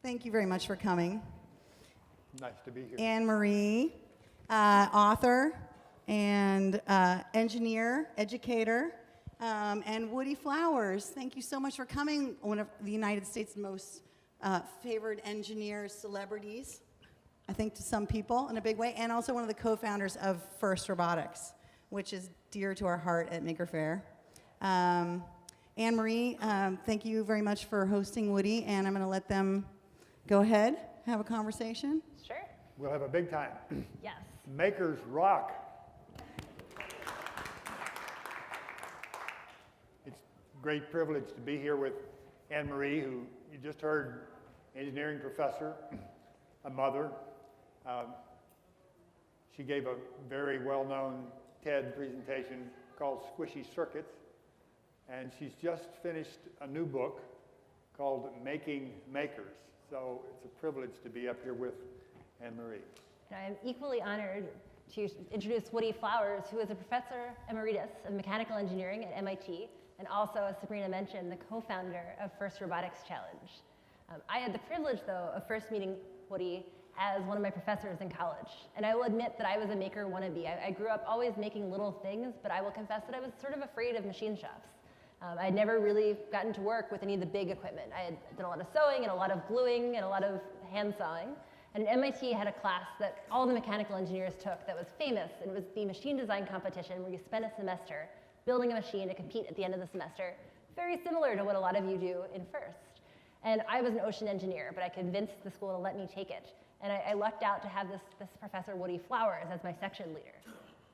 Thank you very much for coming. Nice to be here. AnnMarie, author and engineer, educator, and Woody Flowers. Thank you so much for coming. One of the United States' most favored engineers, celebrities, I think to some people in a big way, and also one of the co-founders of First Robotics, which is dear to our heart at Maker Faire. AnnMarie, thank you very much for hosting Woody, and I'm going to let them go ahead, have a conversation. Sure. We'll have a big time. Yes. Makers rock. It's a great privilege to be here with AnnMarie, who you just heard, engineering professor, a mother. She gave a very well-known TED presentation called Squishy Circuits, and she's just finished a new book called Making Makers. So it's a privilege to be up here with AnnMarie. I'm equally honored to introduce Woody Flowers, who is a professor emeritus of mechanical engineering at MIT, and also, as Sabrina mentioned, the co-founder of First Robotics Challenge. I had the privilege, though, of first meeting Woody as one of my professors in college. And I will admit that I was a maker wannabe. I grew up always making little things, but I will confess that I was sort of afraid of machine shops. I had never really gotten to work with any of the big equipment. I had done a lot of sewing and a lot of gluing and a lot of hand sawing. And MIT had a class that all the mechanical engineers took that was famous, and it was the machine design competition where you spend a semester building a machine to compete at the end of the semester, very similar to what a lot of you do in First. And I was an ocean engineer, but I convinced the school to let me take it. And I lucked out to have this Professor Woody Flowers as my section leader.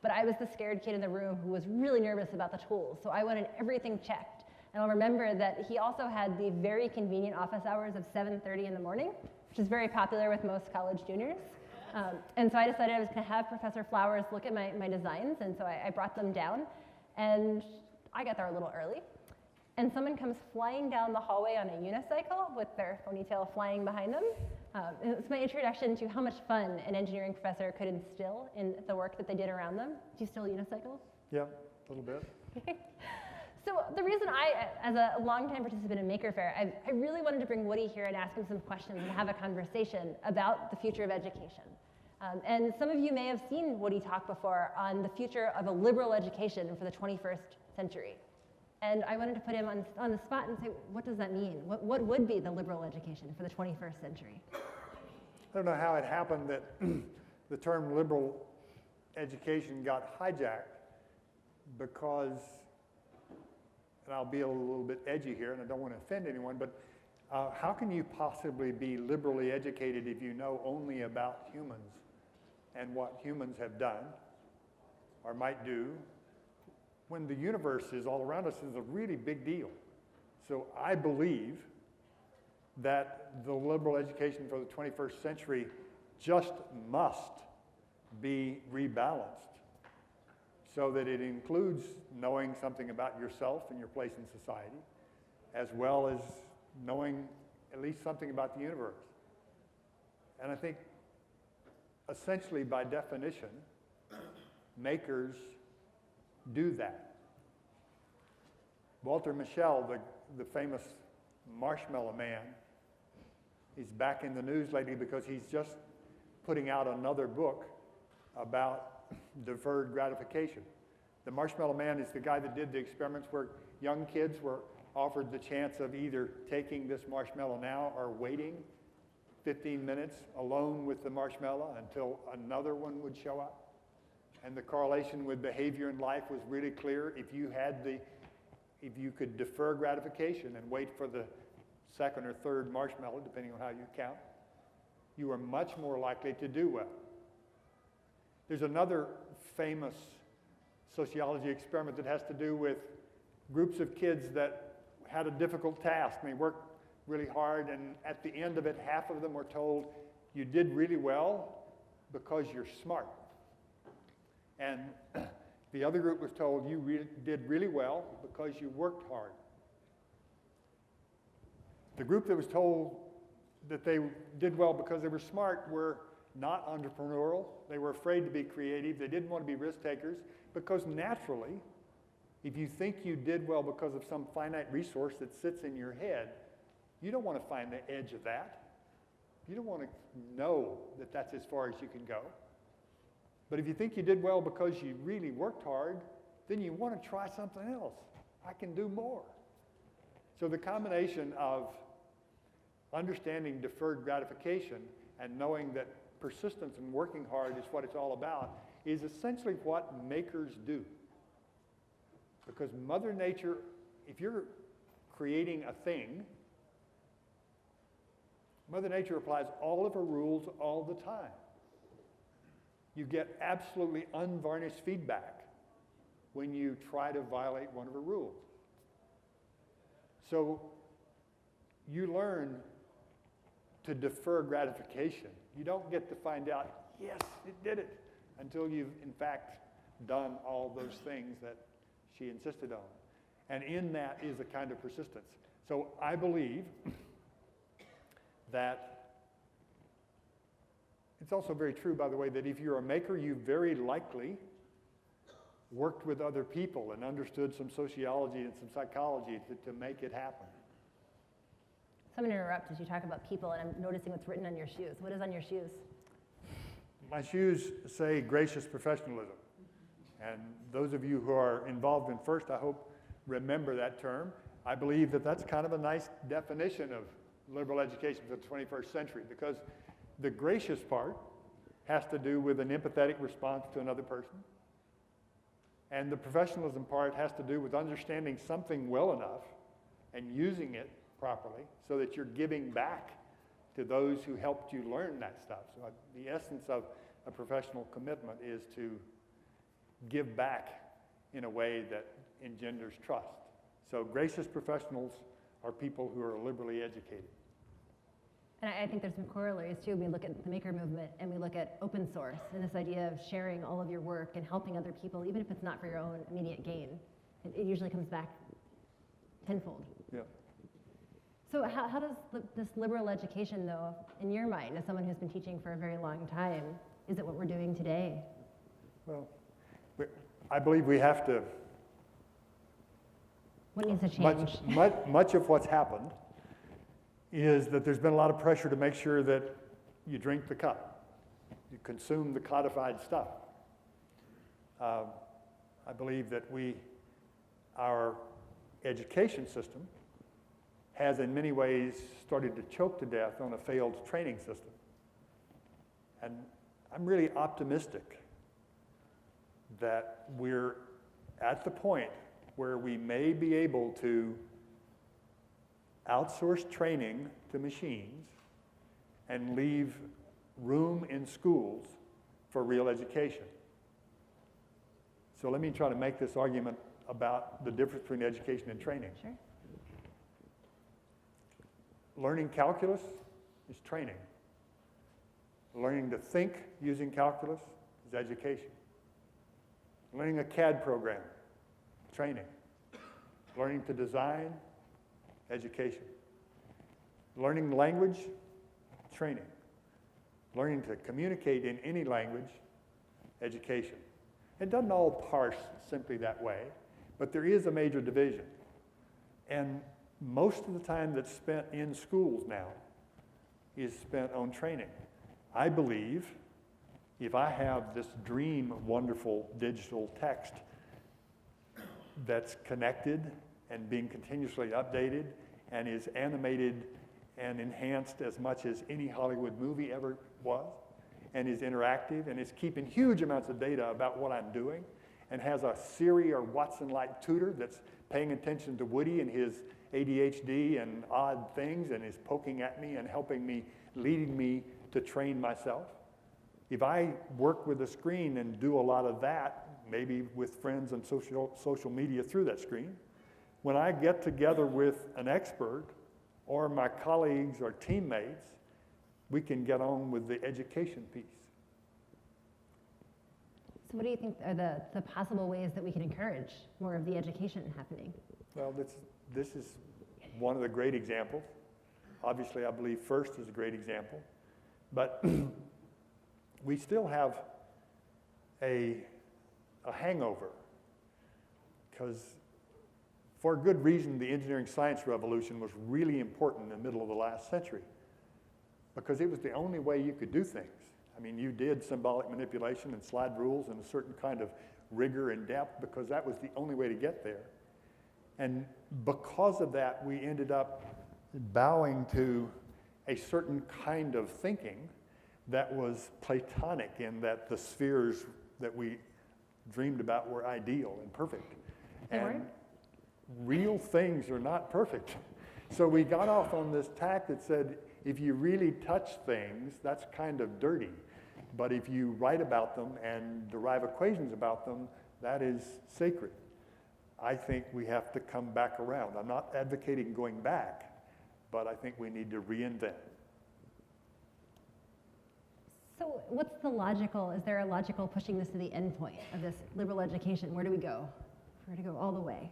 But I was the scared kid in the room who was really nervous about the tools, so I wanted everything checked. And I'll remember that he also had the very convenient office hours of 7:30 in the morning, which is very popular with most college juniors. And so I decided I was going to have Professor Flowers look at my designs, and so I brought them down. And I got there a little early. And someone comes flying down the hallway on a unicycle with their ponytail flying behind them. And it's my introduction to how much fun an engineering professor could instill in the work that they did around them. Do you still unicycle? Yeah, a little bit. So the reason I, as a longtime participant in Maker Faire, I really wanted to bring Woody here and ask him some questions and have a conversation about the future of education. And some of you may have seen Woody talk before on the future of a liberal education for the 21st century. And I wanted to put him on the spot and say, what does that mean? What would be the liberal education for the 21st century? I don't know how it happened that the term liberal education got hijacked because, and I'll be a little bit edgy here and I don't want to offend anyone, but how can you possibly be liberally educated if you know only about humans and what humans have done or might do, when the universe is all around us is a really big deal. So I believe that the liberal education for the 21st century just must be rebalanced so that it includes knowing something about yourself and your place in society, as well as knowing at least something about the universe. And I think essentially by definition, makers do that. Walter Mischel, the famous Marshmallow Man, he's back in the news lately because he's just putting out another book about deferred gratification. The Marshmallow Man is the guy that did the experiments where young kids were offered the chance of either taking this marshmallow now or waiting 15 minutes alone with the marshmallow until another one would show up. And the correlation with behavior in life was really clear. If you could defer gratification and wait for the second or third marshmallow, depending on how you count, you are much more likely to do well. There's another famous sociology experiment that has to do with groups of kids that had a difficult task. They worked really hard, and at the end of it, half of them were told, you did really well because you're smart. And the other group was told, you did really well because you worked hard. The group that was told that they did well because they were smart were not entrepreneurial. They were afraid to be creative. They didn't want to be risk takers because naturally, if you think you did well because of some finite resource that sits in your head, you don't want to find the edge of that. You don't want to know that that's as far as you can go. But if you think you did well because you really worked hard, then you want to try something else. I can do more. So the combination of understanding deferred gratification and knowing that persistence and working hard is what it's all about is essentially what makers do. Because Mother Nature, if you're creating a thing, Mother Nature applies all of her rules all the time. You get absolutely unvarnished feedback when you try to violate one of her rules. So you learn to defer gratification. You don't get to find out, yes, it did it, until you've in fact done all those things that she insisted on. And in that is a kind of persistence. So I believe that it's also very true, by the way, that if you're a maker, you very likely worked with other people and understood some sociology and some psychology to make it happen. So I'm going to interrupt as you talk about people, and I'm noticing what's written on your shoes. What is on your shoes? My shoes say gracious professionalism. And those of you who are involved in FIRST, I hope, remember that term. I believe that that's kind of a nice definition of liberal education for the 21st century, because the gracious part has to do with an empathetic response to another person. And the professionalism part has to do with understanding something well enough and using it properly so that you're giving back to those who helped you learn that stuff. So the essence of a professional commitment is to give back in a way that engenders trust. So gracious professionals are people who are liberally educated. And I think there's some corollaries too. We look at the maker movement and we look at open source and this idea of sharing all of your work and helping other people, even if it's not for your own immediate gain. It usually comes back tenfold. Yeah. So how does this liberal education, though, in your mind, as someone who's been teaching for a very long time, is it what we're doing today? Well, I believe we have to. What needs to change? Much of what's happened is that there's been a lot of pressure to make sure that you drink the cup, you consume the codified stuff. I believe that our education system has in many ways started to choke to death on a failed training system. And I'm really optimistic that we're at the point where we may be able to outsource training to machines and leave room in schools for real education. So let me try to make this argument about the difference between education and training. Sure. Learning calculus is training. Learning to think using calculus is education. Learning a CAD program, training. Learning to design, education. Learning language, training. Learning to communicate in any language, education. It doesn't all parse simply that way, but there is a major division. And most of the time that's spent in schools now is spent on training. I believe if I have this dream wonderful digital text that's connected and being continuously updated and is animated and enhanced as much as any Hollywood movie ever was, and is interactive and is keeping huge amounts of data about what I'm doing, and has a Siri or Watson-like tutor that's paying attention to Woody and his ADHD and odd things and is poking at me and helping me, leading me to train myself. If I work with a screen and do a lot of that, maybe with friends and social media through that screen, when I get together with an expert or my colleagues or teammates, we can get on with the education piece. So what do you think are the possible ways that we can encourage more of the education happening? Well, this is one of the great examples. Obviously, I believe FIRST is a great example. But we still have a hangover, because for good reason, the engineering science revolution was really important in the middle of the last century. because it was the only way you could do things. I mean, you did symbolic manipulation and slide rules and a certain kind of rigor and depth because that was the only way to get there. And because of that, we ended up bowing to a certain kind of thinking that was Platonic in that the spheres that we dreamed about were ideal and perfect. They And weren't? real things are not perfect. So we got off on this tack that said, if you really touch things, that's kind of dirty. But if you write about them and derive equations about them, that is sacred. I think we have to come back around. I'm not advocating going back, but I think we need to reinvent. So what's the logical, is there a logical pushing this to the end point of this liberal education? Where do we go? Where to go all the way?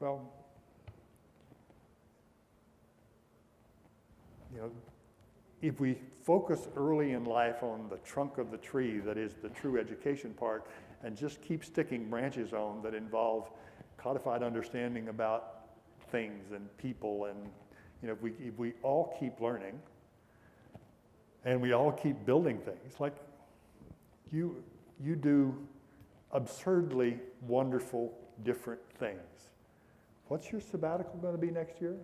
Well, you know, if we focus early in life on the trunk of the tree, that is the true education part, and just keep sticking branches on that involve codified understanding about things and people, and you know, if we all keep learning, and we all keep building things, like you do absurdly wonderful, different things. What's your sabbatical going to be next year?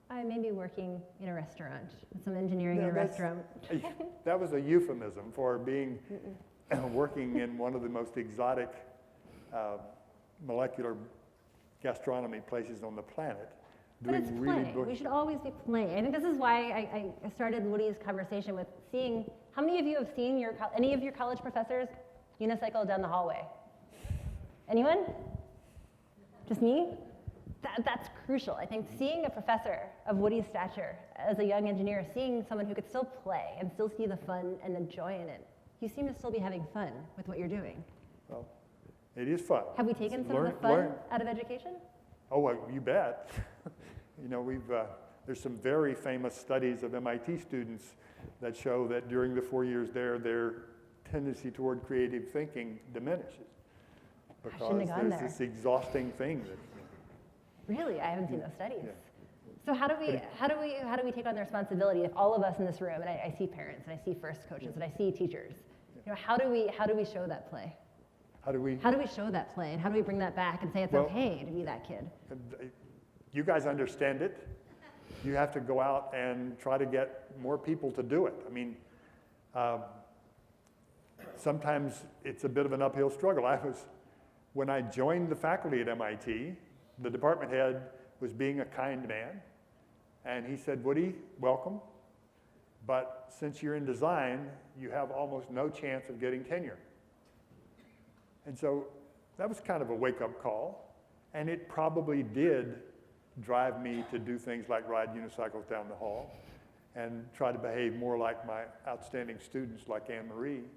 I may be working in a restaurant, some engineering in a restaurant. That was a euphemism for being working in one of the most exotic molecular gastronomy places on the planet. But it's play. We should always be playing. I think this is why I started Woody's conversation with seeing, how many of you have seen any of your college professors unicycle down the hallway? Anyone? Just me? That's crucial. I think seeing a professor of Woody's stature as a young engineer, seeing someone who could still play and still see the fun and the joy in it, you seem to still be having fun with what you're doing. Well, it is fun. Have we taken some of the fun out of education? Oh, well, you bet. You know, there's some very famous studies of MIT students that show that during the 4 years there, their tendency toward creative thinking diminishes. Because there's this exhausting thing that. Really? I haven't seen those studies. Yeah. So how do we take on the responsibility if all of us in this room, and I see parents, and I see first coaches, and I see teachers, you know, how do we show that play? How do we show that play, and how do we bring that back and say it's okay to be that kid? You guys understand it. You have to go out and try to get more people to do it. I mean, sometimes it's a bit of an uphill struggle. When I joined the faculty at MIT, the department head was being a kind man, and he said, Woody, welcome, but since you're in design, you have almost no chance of getting tenure. And so that was kind of a wake-up call, and it probably did drive me to do things like ride unicycles down the hall and try to behave more like my outstanding students like AnnMarie.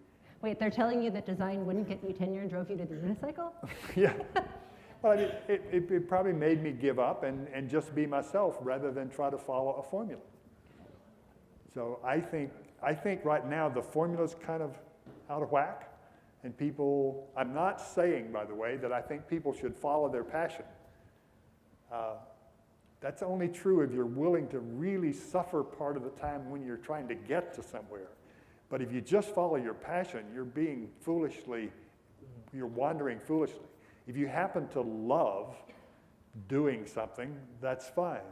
Wait, they're telling you that design wouldn't get you tenure and drove you to the unicycle? Yeah. Well, it probably made me give up and just be myself rather than try to follow a formula. So I think right now the formula's kind of out of whack, and people, I'm not saying, by the way, that I think people should follow their passion. That's only true if you're willing to really suffer part of the time when you're trying to get to somewhere. But if you just follow your passion, you're wandering foolishly. If you happen to love doing something, that's fine.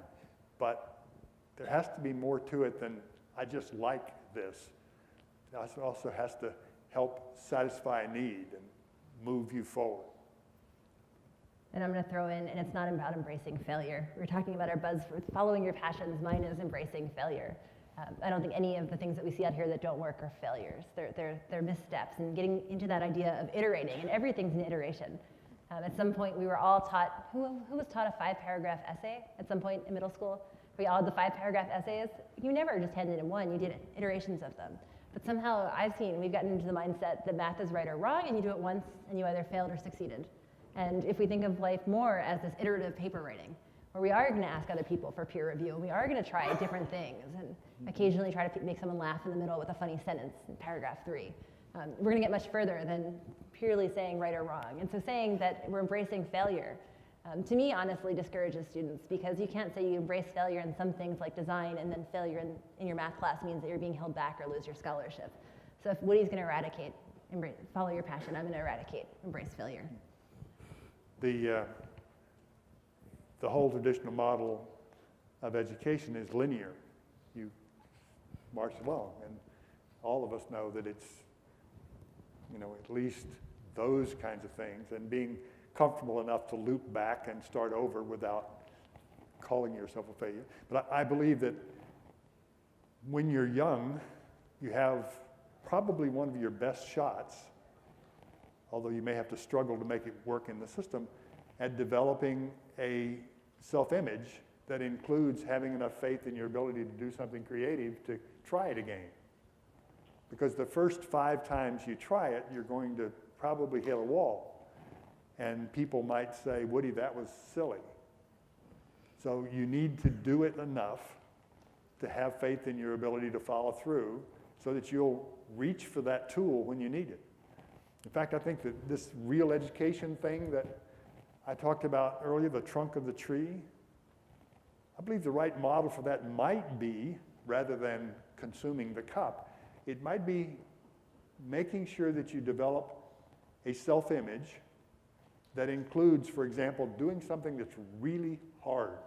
But there has to be more to it than I just like this. It also has to help satisfy a need and move you forward. And I'm going to throw in, and it's not about embracing failure. We're talking about our buzzwords, following your passions. Mine is embracing failure. I don't think any of the things that we see out here that don't work are failures. They're missteps, and getting into that idea of iterating, and everything's an iteration. At some point, we were all taught, who was taught a 5-paragraph essay at some point in middle school? We all had the 5-paragraph essays. You never just handed in one, you did iterations of them. But somehow we've gotten into the mindset that math is right or wrong, and you do it once, and you either failed or succeeded. And if we think of life more as this iterative paper writing, where we are going to ask other people for peer review, and we are going to try different things, and occasionally try to make someone laugh in the middle with a funny sentence in paragraph 3, we're going to get much further than purely saying right or wrong. And so saying that we're embracing failure to me, honestly, discourages students because you can't say you embrace failure in some things like design and then failure in your math class means that you're being held back or lose your scholarship. So if Woody's going to eradicate, follow your passion, I'm going to eradicate, embrace failure. The whole traditional model of education is linear. You march along, and all of us know that it's, at least those kinds of things, and being comfortable enough to loop back and start over without calling yourself a failure. But I believe that when you're young, you have probably one of your best shots, although you may have to struggle to make it work in the system, at developing a self-image that includes having enough faith in your ability to do something creative to try it again. Because the first 5 times you try it, you're going to probably hit a wall. And people might say, Woody, that was silly. So you need to do it enough to have faith in your ability to follow through so that you'll reach for that tool when you need it. In fact, I think that this real education thing that I talked about earlier, the trunk of the tree, I believe the right model for that might be, rather than consuming the cup, it might be making sure that you develop a self-image that includes, for example, doing something that's really hard.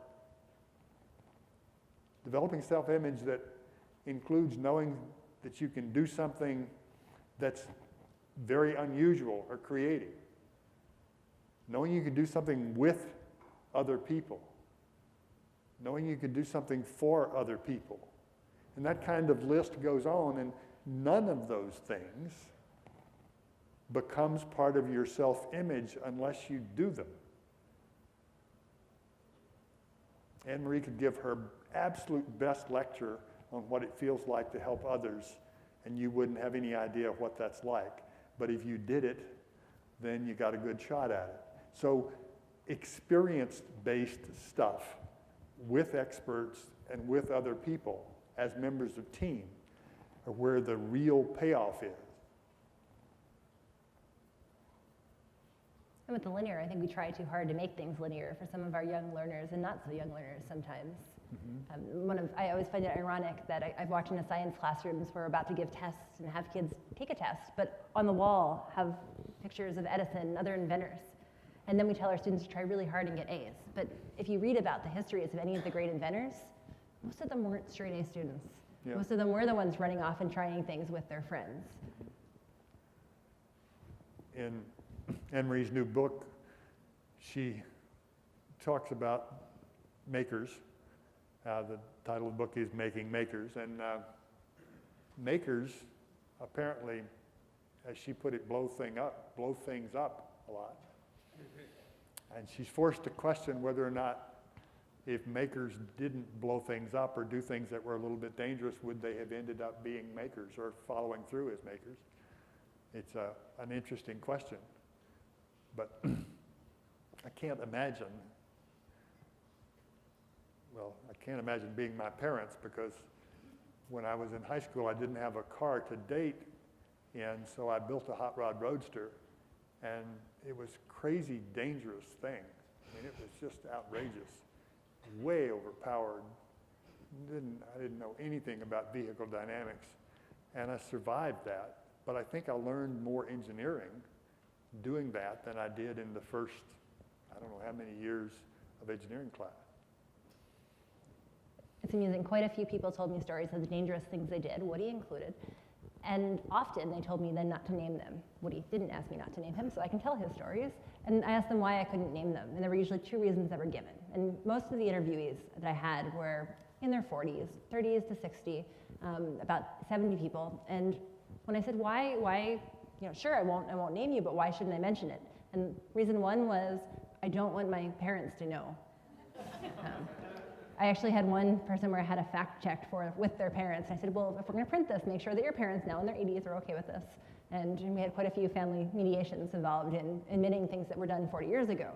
Developing self-image that includes knowing that you can do something that's very unusual or creative. Knowing you can do something with other people. Knowing you can do something for other people. And that kind of list goes on, and none of those things becomes part of your self-image unless you do them. AnnMarie could give her absolute best lecture on what it feels like to help others, and you wouldn't have any idea what that's like. But if you did it, then you got a good shot at it. So experience-based stuff with experts and with other people as members of team are where the real payoff is. And with the linear, I think we try too hard to make things linear for some of our young learners and not so young learners sometimes. Mm-hmm. I always find it ironic that I've walked into science classrooms where we're about to give tests and have kids take a test, but on the wall have pictures of Edison and other inventors. And then we tell our students to try really hard and get A's. But if you read about the histories of any of the great inventors, most of them weren't straight A students. Yeah. Most of them were the ones running off and trying things with their friends. In AnnMarie's new book, she talks about makers. The title of the book is Making Makers. And makers apparently, as she put it, blow things up a lot. And she's forced to question whether or not if makers didn't blow things up or do things that were a little bit dangerous, would they have ended up being makers or following through as makers? It's an interesting question. But I can't imagine being my parents, because when I was in high school, I didn't have a car to date in, so I built a hot rod roadster, and it was crazy dangerous thing. I mean, it was just outrageous, way overpowered. I didn't know anything about vehicle dynamics, and I survived that. But I think I learned more engineering doing that than I did in the first, I don't know how many years of engineering class. It's amusing. Quite a few people told me stories of the dangerous things they did, Woody included. And often they told me then not to name them. Woody didn't ask me not to name him, so I can tell his stories. And I asked them why I couldn't name them. And there were usually 2 reasons that were given. And most of the interviewees that I had were in their 40s, 30s to 60, about 70 people. And when I said, why, sure, I won't name you, but why shouldn't I mention it? And reason 1 was, I don't want my parents to know. I actually had one person where I had a fact checked with their parents. And I said, well, if we're going to print this, make sure that your parents now in their 80s are okay with this. And we had quite a few family mediations involved in admitting things that were done 40 years ago.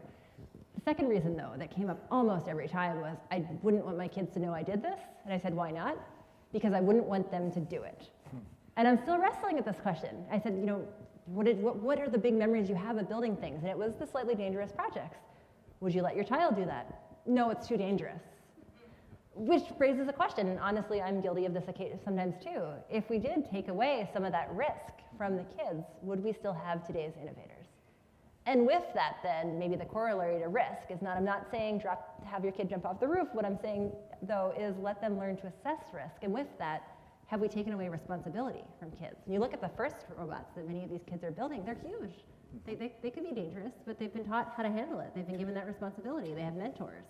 The second reason, though, that came up almost every time was I wouldn't want my kids to know I did this. And I said, why not? Because I wouldn't want them to do it. And I'm still wrestling with this question. I said, what are the big memories you have of building things? And it was the slightly dangerous projects. Would you let your child do that? No, it's too dangerous. Which raises a question, and honestly, I'm guilty of this sometimes too. If we did take away some of that risk from the kids, would we still have today's innovators? And with that, then, maybe the corollary to risk is not, I'm not saying have your kid jump off the roof. What I'm saying, though, is let them learn to assess risk. And with that, have we taken away responsibility from kids? And you look at the first robots that many of these kids are building, they're huge. They could be dangerous, but they've been taught how to handle it. They've been given that responsibility. They have mentors.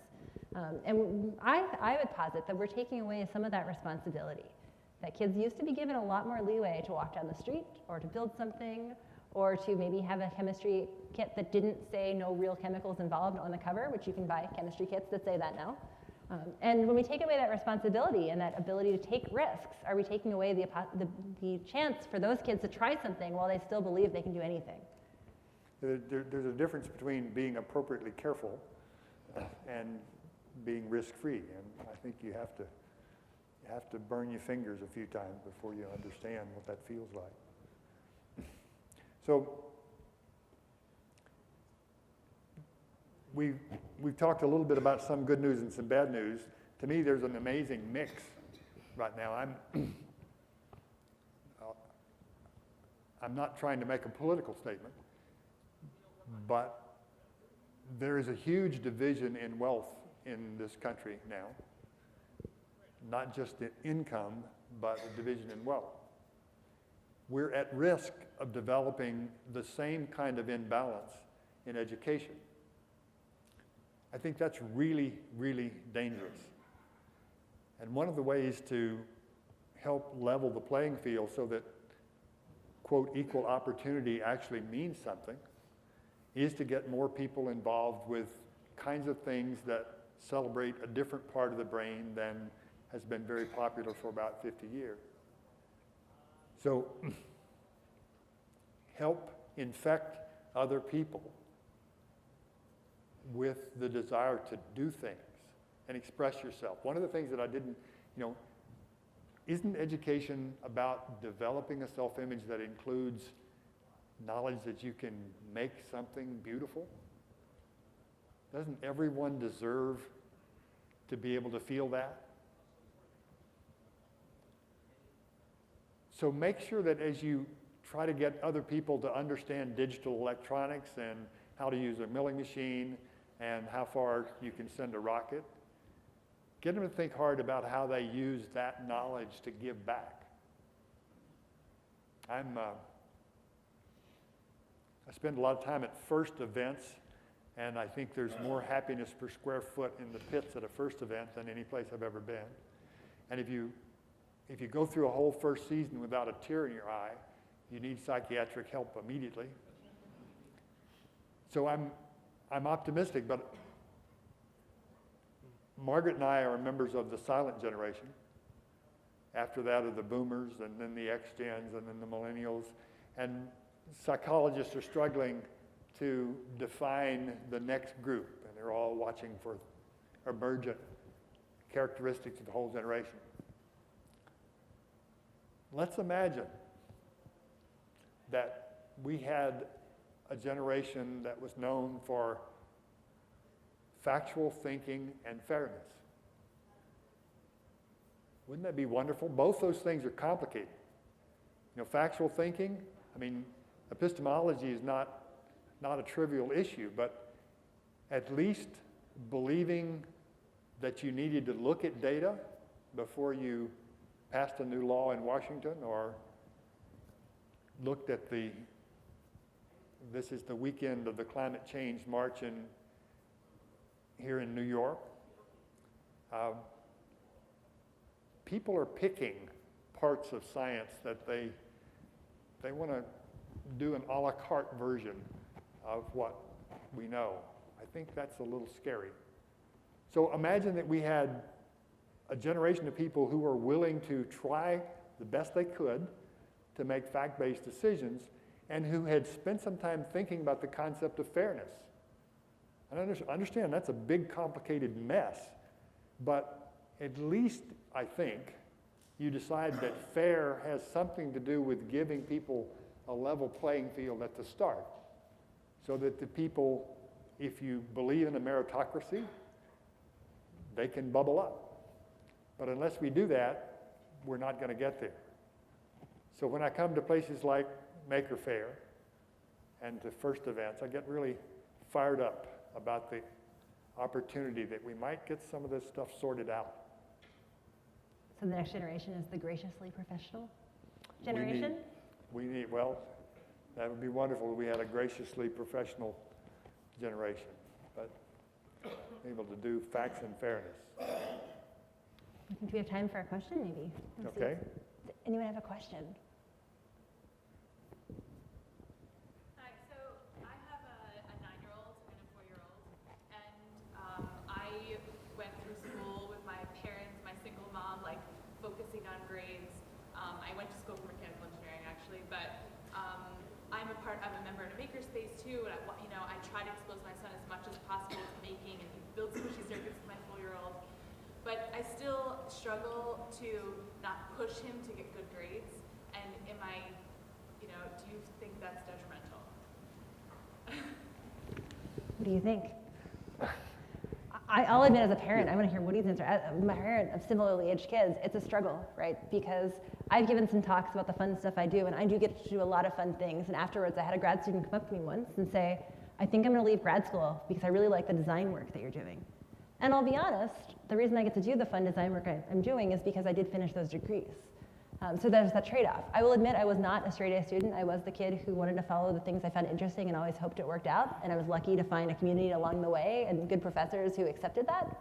And I would posit that we're taking away some of that responsibility. That kids used to be given a lot more leeway to walk down the street or to build something or to maybe have a chemistry kit that didn't say no real chemicals involved on the cover, which you can buy chemistry kits that say that now. And when we take away that responsibility and that ability to take risks, are we taking away the chance for those kids to try something while they still believe they can do anything? There's a difference between being appropriately careful and being risk-free, and I think you have to burn your fingers a few times before you understand what that feels like. So we've talked a little bit about some good news and some bad news. To me, there's an amazing mix right now. I'm not trying to make a political statement, but there is a huge division in wealth in this country now. Not just in income, but a division in wealth. We're at risk of developing the same kind of imbalance in education. I think that's really, really dangerous. And one of the ways to help level the playing field so that, quote, equal opportunity actually means something is to get more people involved with kinds of things that celebrate a different part of the brain than has been very popular for about 50 years. So help infect other people with the desire to do things and express yourself. One of the things that I didn't, isn't education about developing a self-image that includes knowledge that you can make something beautiful? Doesn't everyone deserve to be able to feel that? So make sure that as you try to get other people to understand digital electronics and how to use a milling machine and how far you can send a rocket, get them to think hard about how they use that knowledge to give back. I spend a lot of time at FIRST events, and I think there's more happiness per square foot in the pits at a FIRST event than any place I've ever been. And if you go through a whole first season without a tear in your eye, you need psychiatric help immediately. So I'm optimistic, but Margaret and I are members of the silent generation. After that are the boomers, and then the X-Gens, and then the millennials. And psychologists are struggling to define the next group, and they're all watching for emergent characteristics of the whole generation. Let's imagine that we had a generation that was known for factual thinking and fairness. Wouldn't that be wonderful? Both those things are complicated. Factual thinking, epistemology is not a trivial issue, but at least believing that you needed to look at data before you passed a new law in Washington or looked at this is the weekend of the climate change march here in New York. People are picking parts of science that they want to do an a la carte version of what we know. I think that's a little scary. So imagine that we had a generation of people who were willing to try the best they could to make fact-based decisions and who had spent some time thinking about the concept of fairness. And I understand that's a big, complicated mess, but at least, I think, you decide that fair has something to do with giving people a level playing field at the start, so that the people if you believe in a meritocracy, they can bubble up. But unless we do that, we're not going to get there. So when I come to places like Maker Faire and to FIRST events, I get really fired up about the opportunity that we might get some of this stuff sorted out. So the next generation is the graciously professional generation? Well, that would be wonderful if we had a graciously professional generation, but able to do facts and fairness. I think we have time for a question, maybe. Let's Okay. see. Does anyone have a question? Hi, so I have a 9-year-old and a 4-year-old, and I went through school with my parents, my single mom, like focusing on grades. I went to school for mechanical engineering actually, but I'm a member in a makerspace too, and I try to expose my son as much as possible to making and build squishy circuits with my 4-year-old. But I still struggle to not push him to get good grades. And do you think that's detrimental? What do you think? I'll admit, as a parent, I want to hear Woody's answer. As a parent of similarly aged kids, it's a struggle, right? Because I've given some talks about the fun stuff I do, and I do get to do a lot of fun things. And afterwards, I had a grad student come up to me once and say, I think I'm going to leave grad school because I really like the design work that you're doing. And I'll be honest, the reason I get to do the fun design work I'm doing is because I did finish those degrees. So there's that trade-off. I will admit I was not a straight-A student. I was the kid who wanted to follow the things I found interesting and always hoped it worked out. And I was lucky to find a community along the way and good professors who accepted that.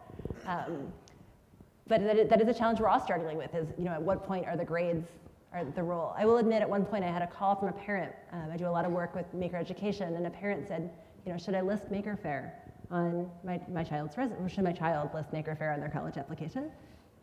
But that is a challenge we're all struggling with is, at what point are the grades are the role? I will admit at one point I had a call from a parent. I do a lot of work with maker education, and a parent said, should I list Maker Faire on my child's resume, or should my child list Maker Faire on their college application?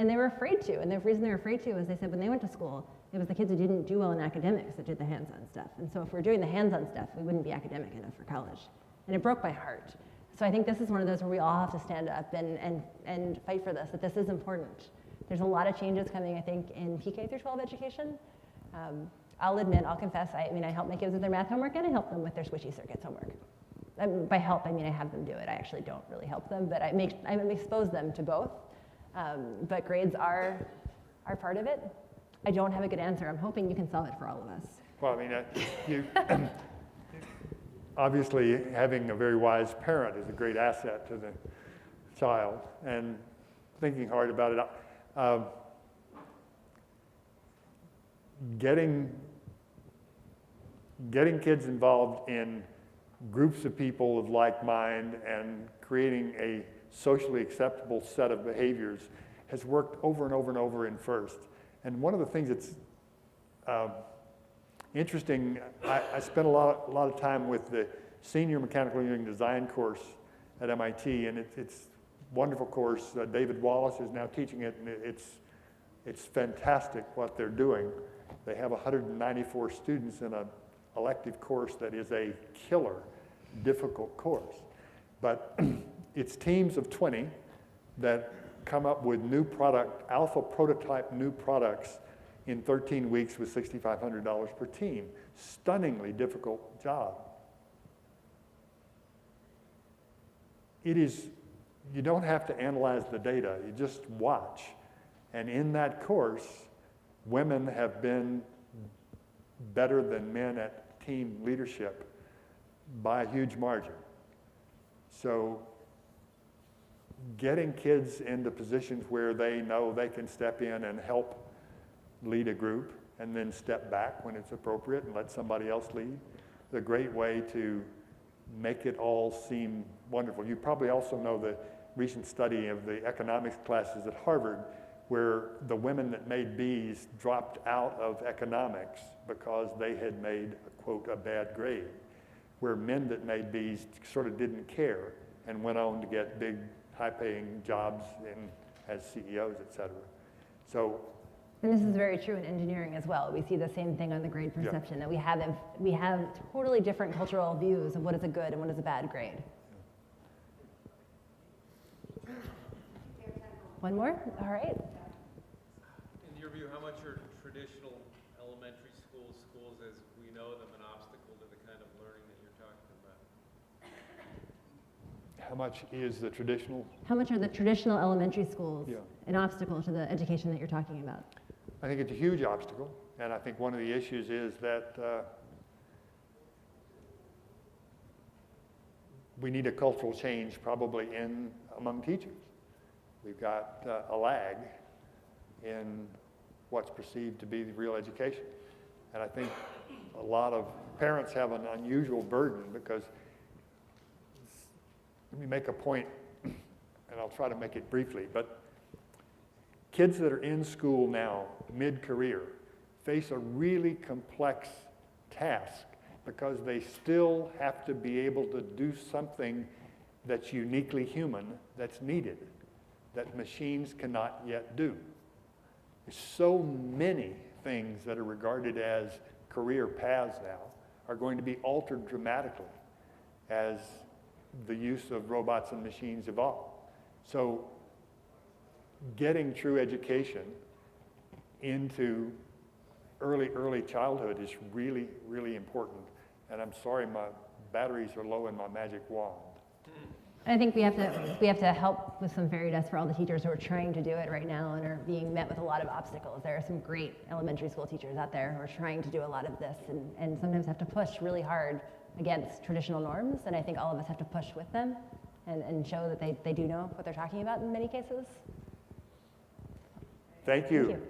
And they were afraid to, and the reason they were afraid to is they said when they went to school, it was the kids who didn't do well in academics that did the hands-on stuff. And so if we're doing the hands-on stuff, we wouldn't be academic enough for college. And it broke my heart. So I think this is one of those where we all have to stand up and fight for this, that this is important. There's a lot of changes coming, I think, in PK through 12 education. I'll admit, I'll confess, I help my kids with their math homework and I help them with their squishy circuits homework. By help, I have them do it. I actually don't really help them, but I expose them to both. But grades are part of it. I don't have a good answer. I'm hoping you can solve it for all of us. Well, you obviously having a very wise parent is a great asset to the child, and thinking hard about it. Getting kids involved in groups of people of like mind and creating a socially acceptable set of behaviors has worked over and over and over in FIRST. And one of the things that's interesting, I spent a lot of time with the senior mechanical engineering design course at MIT, and it's a wonderful course. David Wallace is now teaching it, and it's fantastic what they're doing. They have 194 students in an elective course that is a killer, difficult course. But it's teams of 20 that come up with alpha prototype new products in 13 weeks with $6,500 per team. Stunningly difficult job. You don't have to analyze the data, you just watch. And in that course, women have been better than men at team leadership by a huge margin. So getting kids into positions where they know they can step in and help lead a group and then step back when it's appropriate and let somebody else lead is a great way to make it all seem wonderful. You probably also know the recent study of the economics classes at Harvard where the women that made Bs dropped out of economics because they had made, quote, a bad grade, where men that made Bs sort of didn't care and went on to get big, high-paying jobs as CEOs, et cetera. So, and this is very true in engineering as well. We see the same thing on the grade perception, that we have totally different cultural views of what is a good and what is a bad grade. One more? All right. In your view, how much are traditional elementary schools as we know them an obstacle to the kind of learning that you're talking about? How much is the traditional? How much are the traditional elementary schools Yeah. an obstacle to the education that you're talking about? I think it's a huge obstacle, and I think one of the issues is that we need a cultural change probably among teachers. We've got a lag in what's perceived to be the real education. And I think a lot of parents have an unusual burden because, let me make a point, and I'll try to make it briefly, but kids that are in school now, mid-career, face a really complex task because they still have to be able to do something that's uniquely human, that's needed, that machines cannot yet do. There's so many things that are regarded as career paths now are going to be altered dramatically as the use of robots and machines evolve. So getting true education into early childhood is really, really important. And I'm sorry, my batteries are low in my magic wand. I think we have to help with some fairy dust for all the teachers who are trying to do it right now and are being met with a lot of obstacles. There are some great elementary school teachers out there who are trying to do a lot of this and sometimes have to push really hard against traditional norms. And I think all of us have to push with them and show that they do know what they're talking about in many cases. Thank you. Thank you.